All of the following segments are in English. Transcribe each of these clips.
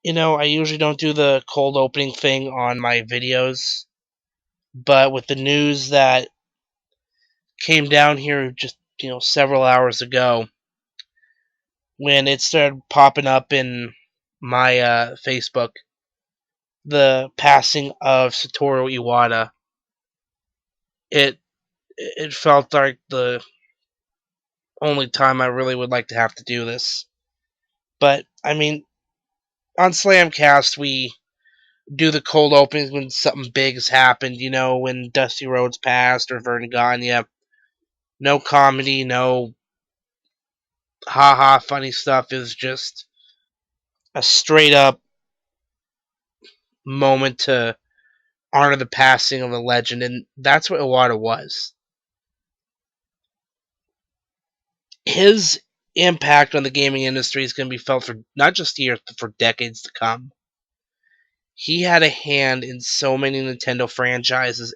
I usually don't do the cold opening thing on my videos, but with the news that came down here just, several hours ago, when it started popping up in my Facebook, the passing of Satoru Iwata, it it felt like the only time I really would like to have to do this. But I mean, on Slamcast we do the cold openings when something big has happened. When Dusty Rhodes passed or Vern Gagne. No comedy, no haha funny stuff. It was just a straight up moment to honor the passing of a legend, and that's what Iwata was. His impact on the gaming industry is going to be felt for not just years, but for decades to come. He had a hand in so many Nintendo franchises.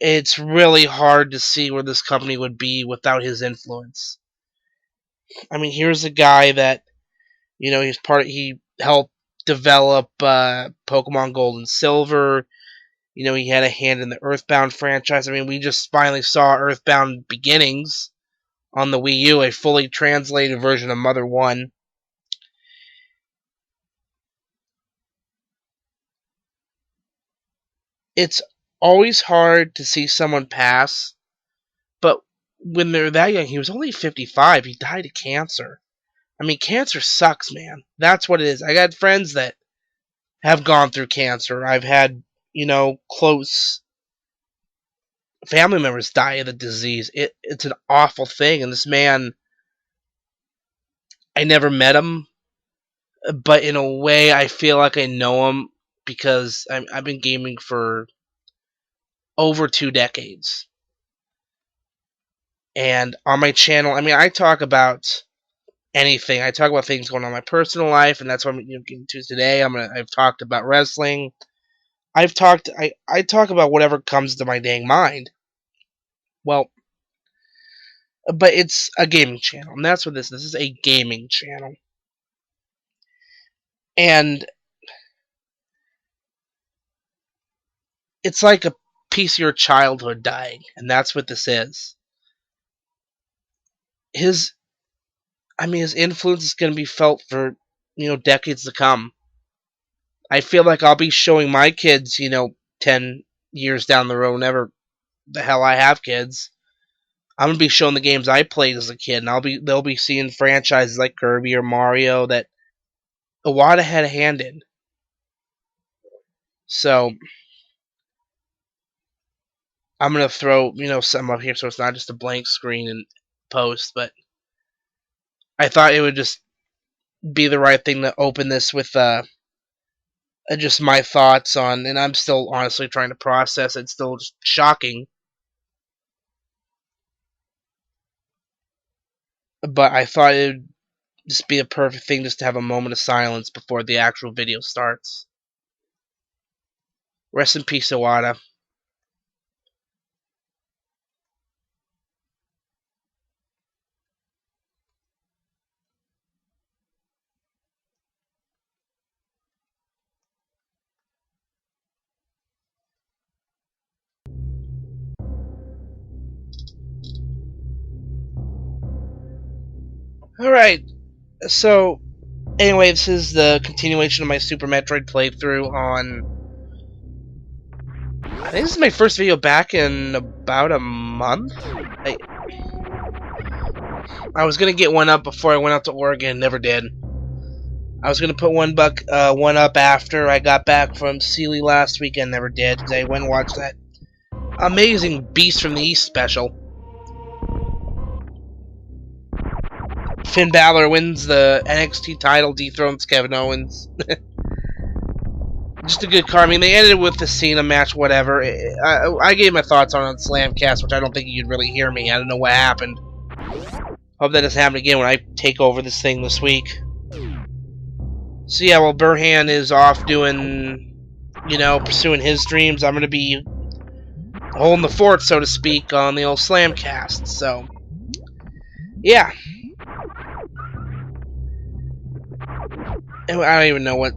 It's really hard to see where this company would be without his influence. I mean, here's a guy that he helped develop Pokemon Gold and Silver. He had a hand in the Earthbound franchise. I mean, we just finally saw Earthbound Beginnings on the Wii U, a fully translated version of Mother 1. It's always hard to see someone pass, but when they're that young, he was only 55. He died of cancer. I mean, cancer sucks, man. That's what it is. I got friends that have gone through cancer. I've had, close family members die of the disease. It's an awful thing. And this man, I never met him, but in a way, I feel like I know him because I've been gaming for over 2 decades. And on my channel, I mean, I talk about anything. I talk about things going on in my personal life, and that's what I'm getting to today. I've talked about wrestling. I talk about whatever comes to my dang mind. Well, but it's a gaming channel, and that's what this is. This is a gaming channel. And it's like a piece of your childhood dying, and that's what this is. His his influence is going to be felt for, decades to come. I feel like I'll be showing my kids, 10 years down the road, whenever the hell I have kids, I'm gonna be showing the games I played as a kid, and they'll be seeing franchises like Kirby or Mario that Iwata had a hand in. So I'm gonna throw something up here so it's not just a blank screen and post, but I thought it would just be the right thing to open this with just my thoughts on, and I'm still honestly trying to process it. It's still just shocking, but I thought it would just be a perfect thing just to have a moment of silence before the actual video starts. Rest in peace, Iwata. Alright, so anyway, this is the continuation of my Super Metroid playthrough on... I think this is my first video back in about a month? I was gonna get one up before I went out to Oregon, never did. I was gonna put one up after I got back from Sealy last weekend, never did, because I went and watched that amazing Beast from the East special. Finn Balor wins the NXT title, dethrones Kevin Owens. Just a good card. I mean, they ended with the Cena match, whatever. I gave my thoughts on Slamcast, which I don't think you'd really hear me. I don't know what happened. Hope that doesn't happen again when I take over this thing this week. So yeah, while Burhan is off doing, pursuing his dreams, I'm going to be holding the fort, so to speak, on the old Slamcast. So, yeah. And I don't even know what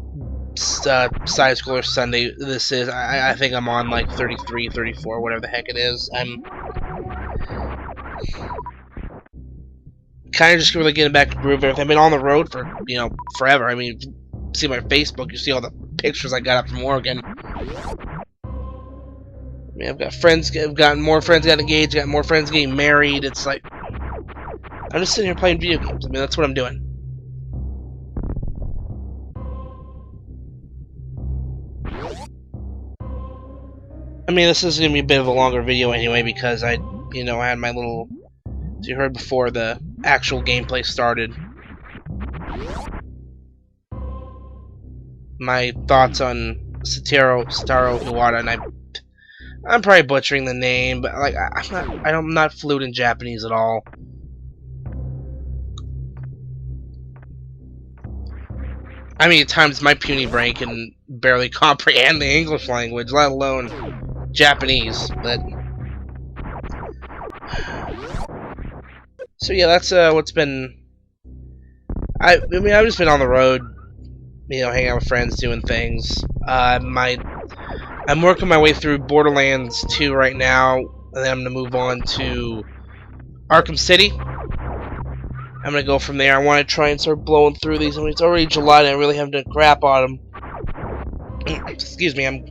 side scroller Sunday this is. I think I'm on like 33, 34, whatever the heck it is. I'm kind of just really getting back to groove everything. I've been on the road for, you know, forever. I mean, if you see my Facebook, you see all the pictures I got up from Oregon. I mean, I've got friends, I've gotten more friends got engaged, got more friends getting married. It's like, I'm just sitting here playing video games. I mean, that's what I'm doing. I mean, this is going to be a bit of a longer video anyway, because I had my little, as you heard before, the actual gameplay started. My thoughts on Satoru Iwata, and I'm probably butchering the name, but like I'm not fluent in Japanese at all. I mean, at times my puny brain can barely comprehend the English language, let alone Japanese. But so yeah, that's what's been. I mean, I've just been on the road, you know, hanging out with friends, doing things. I'm working my way through Borderlands 2 right now, and then I'm gonna move on to Arkham City. I'm gonna go from there. I want to try and start blowing through these. I mean, it's already July, and I really haven't done crap on them. Excuse me, I'm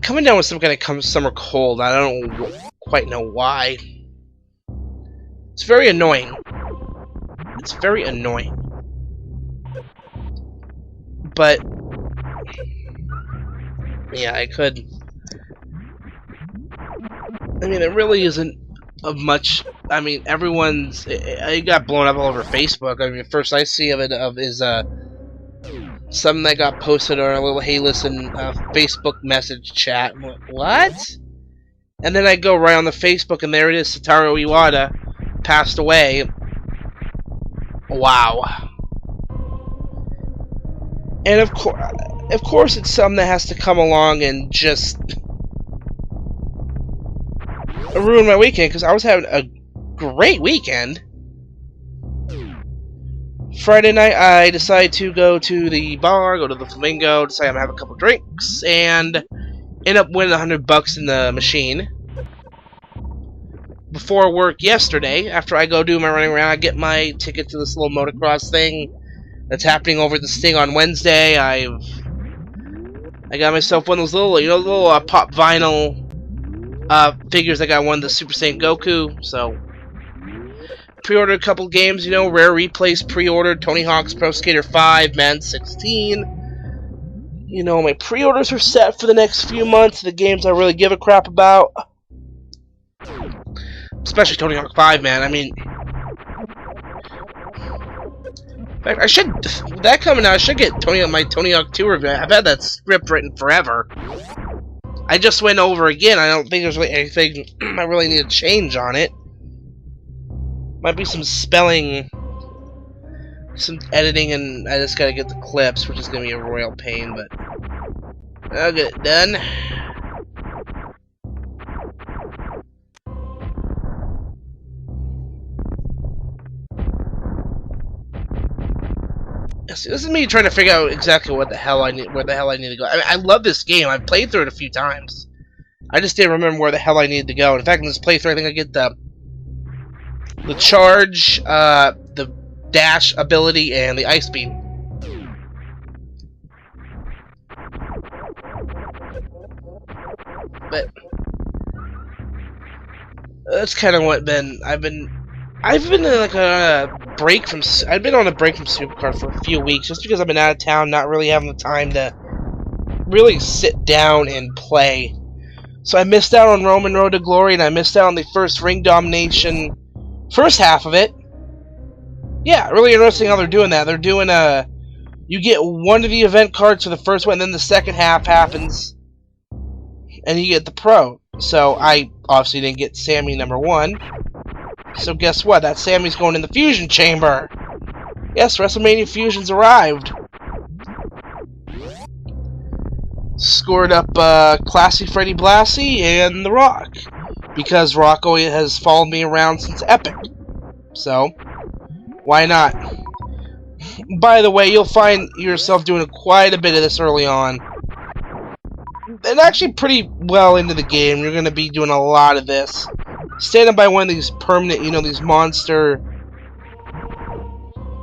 coming down with some kind of summer cold. I don't quite know why. It's very annoying. It's very annoying. But yeah, I could. I mean, there really isn't of much. I mean, it got blown up all over Facebook. I mean, the first I see of it is something that got posted on a little Hey Listen Facebook message chat. What? And then I go right on the Facebook, and there it is. Satoru Iwata passed away. Wow. And of course, it's something that has to come along and just ruin my weekend, because I was having a great weekend. Friday night, I decided to go to the bar, go to the Flamingo, decide I'm gonna have a couple drinks, and end up winning $100 in the machine. Before work yesterday, after I go do my running around, I get my ticket to this little motocross thing that's happening over at the Sting on Wednesday. I got myself one of those little pop vinyl figures. I got one of the Super Saiyan Goku, so pre-ordered a couple games, you know, Rare Replays pre-ordered, Tony Hawk's Pro Skater 5, Madden 16. You know, my pre-orders are set for the next few months, the games I really give a crap about. Especially Tony Hawk 5, man. I mean, in fact, with that coming out, I should get my Tony Hawk 2 review. I've had that script written forever. I just went over again. I don't think there's really anything I really need to change on it. Might be some spelling, some editing, and I just gotta get the clips, which is gonna be a royal pain, but I'll get it done. See, this is me trying to figure out exactly where the hell I need to go. I love this game. I've played through it a few times. I just didn't remember where the hell I needed to go. In fact, in this playthrough, I think I get the charge, the dash ability, and the ice beam. But that's kind of what I've been in like a break from. I've been on a break from Supercard for a few weeks, just because I've been out of town, not really having the time to really sit down and play. So I missed out on Roman Road to Glory, and I missed out on the first Ring Domination, first half of it. Yeah, really interesting how they're doing that. They're doing you get one of the event cards for the first one, and then the second half happens, and you get the pro. So I obviously didn't get Sammy #1. So guess what? That Sammy's going in the Fusion Chamber. Yes, WrestleMania Fusion's arrived. Scored up Classy Freddie Blassie and The Rock, because Rock has followed me around since Epic. So Why not? By the way, you'll find yourself doing quite a bit of this early on. And actually pretty well into the game, you're going to be doing a lot of this. Standing by one of these permanent, these monster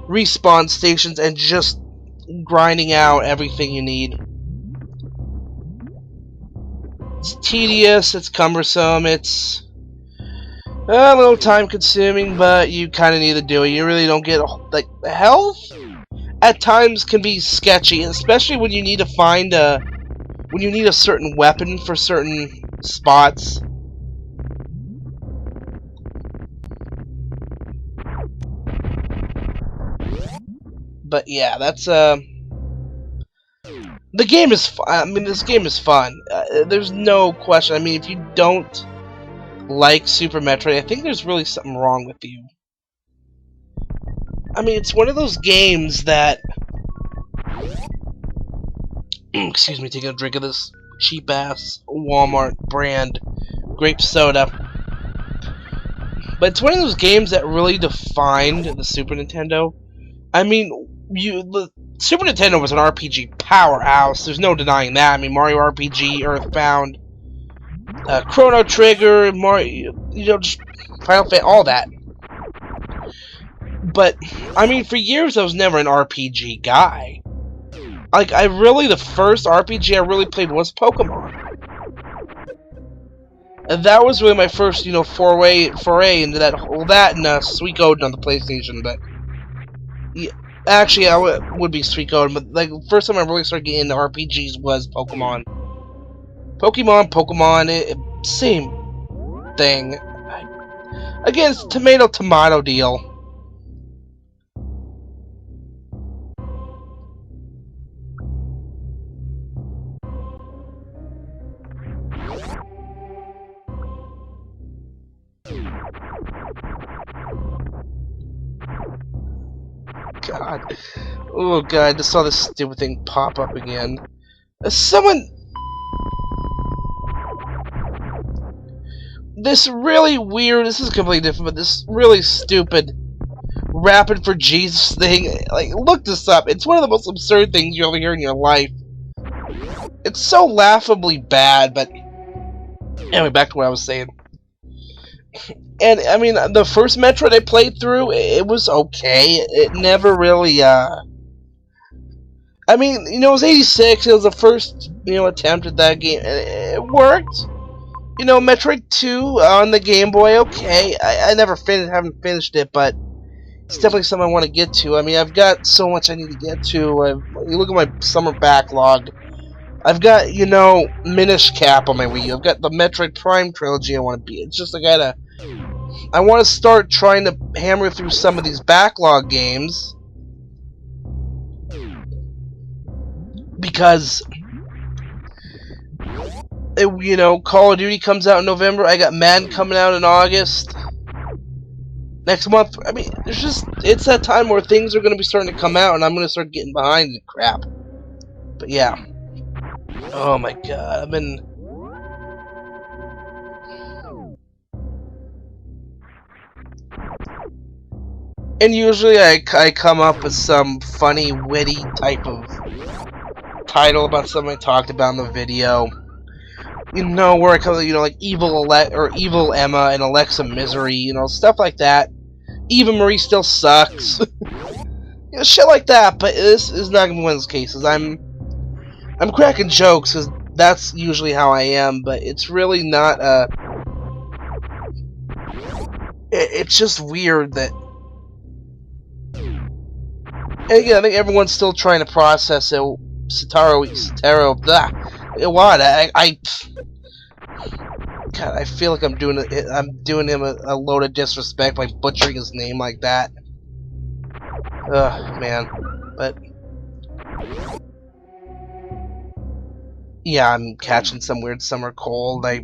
respawn stations and just grinding out everything you need. It's tedious, it's cumbersome, it's a little time consuming, but you kind of need to do it. You really don't get, like, health at times can be sketchy, especially when you need to find when you need a certain weapon for certain spots. But yeah, that's the game is fun. I mean, this game is fun. There's no question. I mean, if you don't like Super Metroid, I think there's really something wrong with you. I mean, it's one of those games that excuse me, taking a drink of this cheap-ass Walmart brand grape soda. But it's one of those games that really defined the Super Nintendo. I mean, the Super Nintendo was an RPG powerhouse. There's no denying that. I mean, Mario RPG, Earthbound, Chrono Trigger, Mario, just Final Fantasy, all that. But I mean, for years I was never an RPG guy. Like, the first RPG I really played was Pokemon. And that was really my first, foray into that and Suikoden on the PlayStation. But yeah, actually, I would be Suikoden. But like, the first time I really started getting into RPGs was Pokemon. Pokemon, same thing. Again, it's a tomato deal. God. Oh god, I just saw this stupid thing pop up again. Someone... This really weird, this is completely different, but this really stupid Rapping for Jesus thing, like, look this up. It's one of the most absurd things you'll ever hear in your life. It's so laughably bad, but... Anyway, back to what I was saying. And, I mean, the first Metroid I played through, it was okay. It never really, I mean, it was 86, it was the first, attempt at that game, and it worked. Metroid 2 on the Game Boy, okay. I never haven't finished it, but it's definitely something I want to get to. I mean, I've got so much I need to get to. You look at my summer backlog. I've got, Minish Cap on my Wii U. I've got the Metroid Prime trilogy I want to beat. It's just I want to start trying to hammer through some of these backlog games. Because, Call of Duty comes out in November. I got Madden coming out in August. Next month, I mean, it's that time where things are going to be starting to come out, and I'm going to start getting behind the crap. But yeah. Oh my god, I've been... And usually I come up with some funny, witty type of title about something I talked about in the video. Where I come, like Evil Emma and Alexa Misery, stuff like that. Eva Marie still sucks. Shit like that, but this is not gonna be one of those cases. I'm cracking jokes, because that's usually how I am, but it's really not, it's just weird that... And again, I think everyone's still trying to process it. Satoru Iwata, God, I feel like I'm doing him a load of disrespect by butchering his name like that. Ugh, man. But... Yeah, I'm catching some weird summer cold. I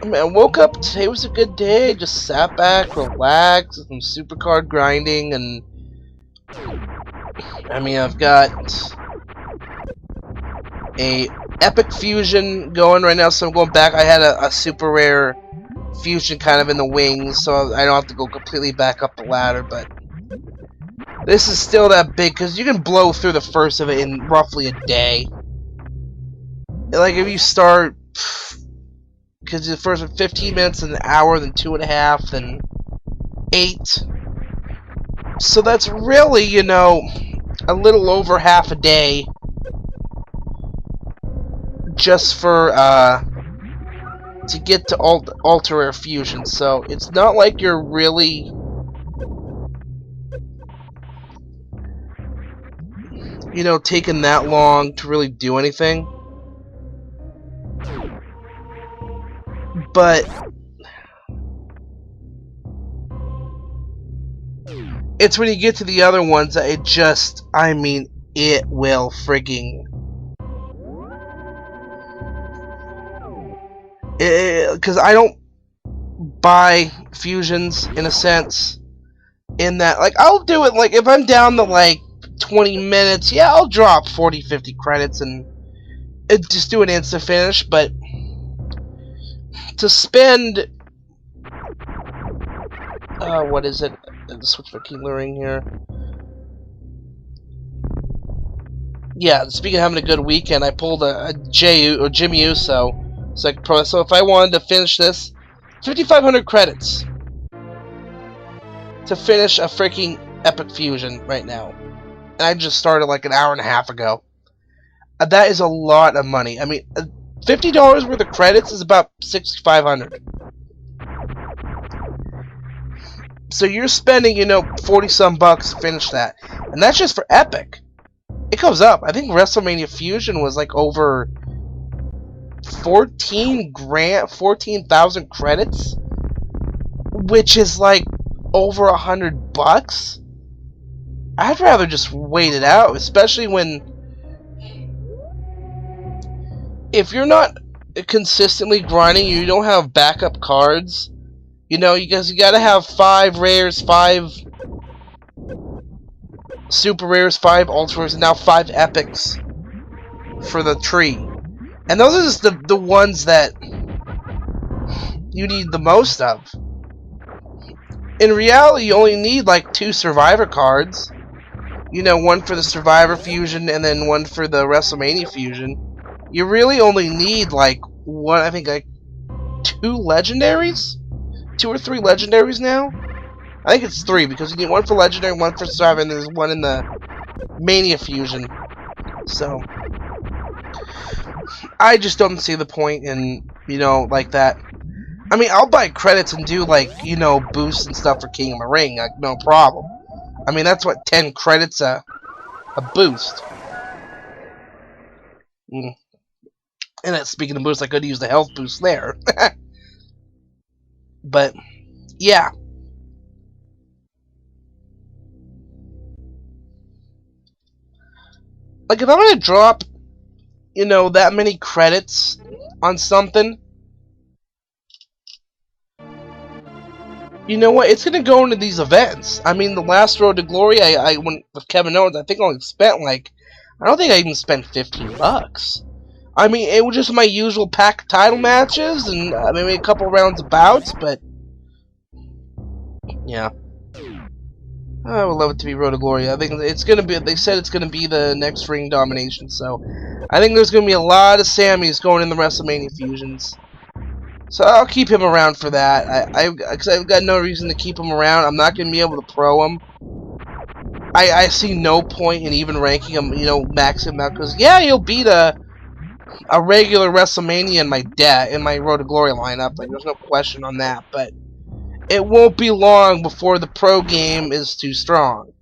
mean, I woke up, today was a good day, just sat back, relaxed, some Supercard grinding, and... I mean, I've got... a epic fusion going right now, so I'm going back. I had a super rare fusion kind of in the wings, so I don't have to go completely back up the ladder, but this is still that big, because you can blow through the first of it in roughly a day. Like, if you start, because the first 15 minutes, then an hour, then 2.5, then 8. So that's really, you know, a little over half a day just for, to get to ultra rare fusion. So it's not like you're really, you know, taking that long to really do anything. But it's when you get to the other ones that it just, I mean, it will frigging, because I don't buy fusions in a sense, in that, like, I'll do it, like, if I'm down to like 20 minutes, yeah, I'll drop 40-50 credits and just do an instant finish. But to spend, what is it? Switch my key luring here. Yeah, speaking of having a good weekend, I pulled a Jimmy Uso. So if I wanted to finish this, 5,500 credits to finish a freaking epic fusion right now. And I just started like an hour and a half ago. That is a lot of money. I mean, $50 worth of credits is about 6,500. So you're spending, you know, 40-some bucks to finish that. And that's just for epic. It goes up. I think WrestleMania Fusion was like over 14,000 credits, which is like over $100. I'd rather just wait it out, especially when, if you're not consistently grinding, you don't have backup cards. You know, you gotta have 5 rares, 5 super rares, 5 ultra rares, and now 5 epics for the tree. And those are just the ones that you need the most of. In reality, you only need like 2 Survivor cards. You know, one for the Survivor Fusion and then one for the WrestleMania Fusion. You really only need like one, I think like 2 legendaries? 2 or 3 legendaries now? I think it's 3, because you need one for legendary, one for Survivor, and there's one in the Mania Fusion. So I just don't see the point in, you know, like that. I mean, I'll buy credits and do, like, you know, boosts and stuff for King of the Ring, like, no problem. I mean, that's what, 10 credits a boost. And speaking of boosts, I could use the health boost there. But, yeah. Like, if I'm gonna drop, you know, that many credits on something, you know what? It's gonna go into these events. I mean, the last Road to Glory, I went with Kevin Owens. I think I only spent like, I don't think I even spent $15. I mean, it was just my usual pack title matches and maybe a couple rounds of bouts, but yeah. I would love it to be Road to Glory. I think it's gonna be. They said it's gonna be the next ring domination, so I think there's gonna be a lot of Sammys going in the WrestleMania fusions. So I'll keep him around for that. Because I've got no reason to keep him around. I'm not gonna be able to pro him. I see no point in even ranking him. You know, max him out, because yeah, he'll beat a regular WrestleMania in my Road to Glory lineup. Like, there's no question on that. But it won't be long before the pro game is too strong.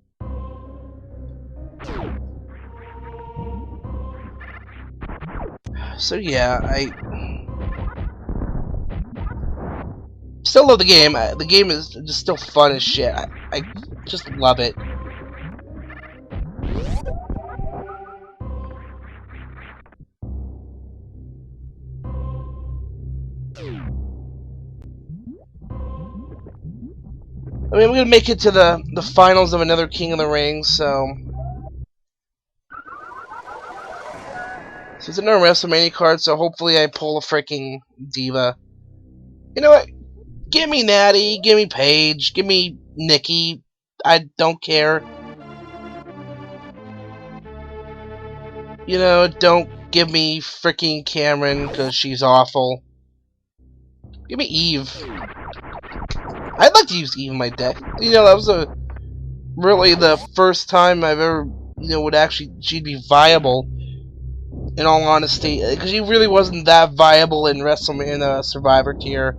So yeah, I still love the game. The game is just still fun as shit. I just love it. I mean, I'm gonna make it to the finals of another King of the Ring, so So it's another WrestleMania card, so hopefully I pull a freaking diva. You know what? Give me Natty, give me Paige, give me Nikki. I don't care. You know, don't give me freaking Cameron, because she's awful. Give me Eve. I'd like to use Eve in my deck. You know, that was really the first time I've ever, would actually, she'd be viable, in all honesty. Because she really wasn't that viable in WrestleMania Survivor tier.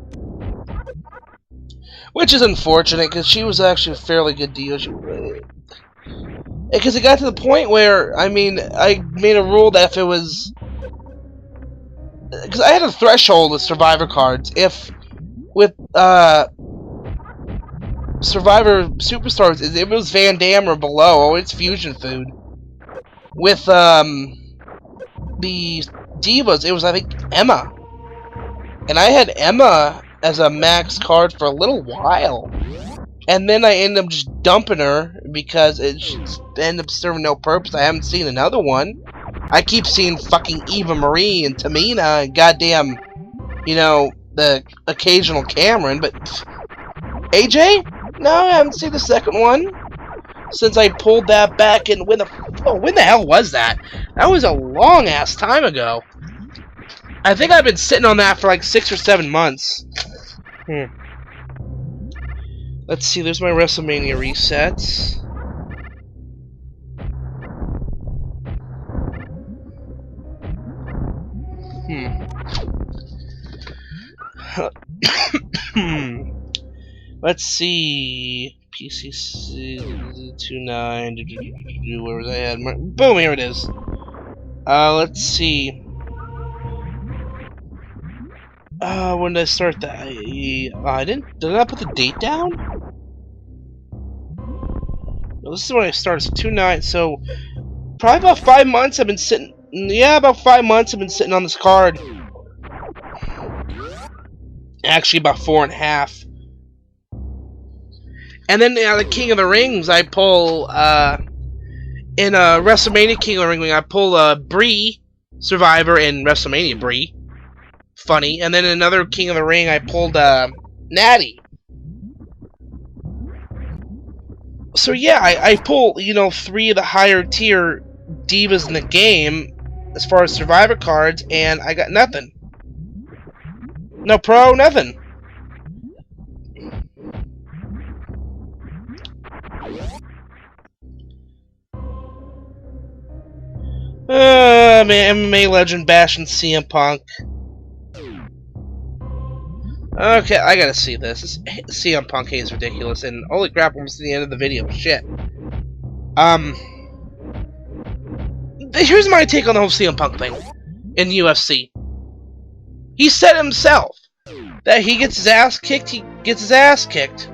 Which is unfortunate, because she was actually a fairly good deal. Because it got to the point where, I mean, I made a rule that if it was... Because I had a threshold with Survivor cards. If, with, Survivor Superstars, if it was Van Dam or below, oh, it's fusion food. With, the Divas, it was, I think, Emma. And I had Emma as a max card for a little while. And then I ended up just dumping her because it ended up serving no purpose. I haven't seen another one. I keep seeing fucking Eva Marie and Tamina and goddamn, the occasional Cameron, but AJ? No, I haven't seen the second one since I pulled that back. And when the hell was that? That was a long ass time ago. I think I've been sitting on that for like 6 or 7 months. Let's see, there's my WrestleMania resets. Let's see. PCC 29. Where was I at? Boom, here it is. Let's see. When did I start that? I didn't. Did I put the date down? No, this is when I started. So 2/9. So probably about 5 months. I've been sitting. Yeah, about 5 months. I've been sitting on this card. Actually, about 4.5. And then the King of the Rings, I pull in WrestleMania King of the Ring. I pull Brie Survivor and WrestleMania Brie. Funny. And then another King of the Ring, I pulled Natty. So yeah, I pull 3 of the higher tier divas in the game as far as Survivor cards, and I got nothing. No pro, nothing. Man, MMA legend bashing CM Punk. Okay, I gotta see this. CM Punk hate is ridiculous, and holy crap, almost to the end of the video. Shit. Here's my take on the whole CM Punk thing in UFC. He said himself that he gets his ass kicked, he gets his ass kicked.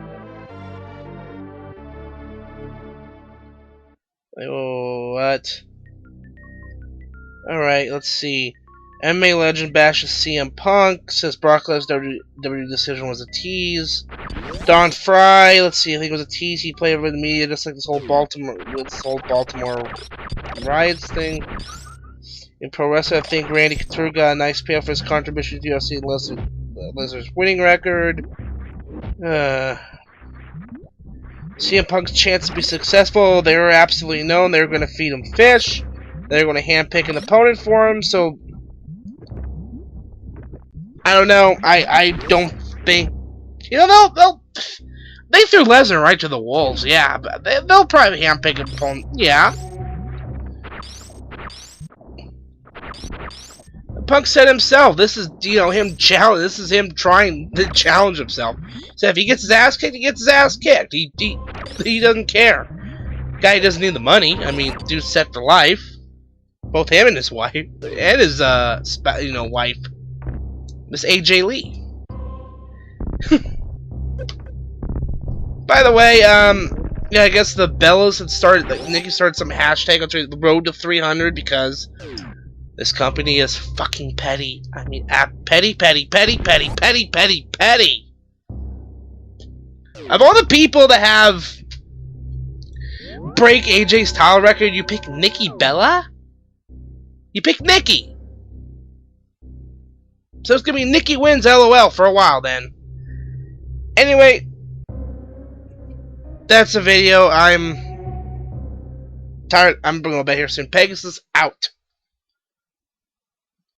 Oh, what? Alright, let's see. MMA legend bashes CM Punk, says Brock Lesnar's WWE decision was a tease. Don Fry, let's see, I think it was a tease. He played over the media just like this whole Baltimore riots thing. In pro wrestling, I think Randy Couture got a nice payoff for his contribution to UFC and Lesnar's winning record. CM Punk's chance to be successful, they were absolutely known. They were going to feed him fish. They were going to handpick an opponent for him, so I don't know. I don't think, they threw Lesnar right to the wolves. Yeah, but they'll probably handpick an opponent. Yeah. Punk said himself, this is him challenge. This is him trying to challenge himself. So if he gets his ass kicked, he gets his ass kicked. He doesn't care. Guy doesn't need the money. I mean, dude's set for life. Both him and his wife, and his wife, Miss AJ Lee. By the way, yeah, I guess the Bellas had started. Nikki started some hashtag on the road to 300 because this company is fucking petty. I mean, petty. Of all the people that have break AJ's title record, you pick Nikki Bella? You pick Nikki! So it's gonna be Nikki wins LOL for a while then. Anyway, that's the video. I'm tired. I'm going to go bed here soon. Pegasus out.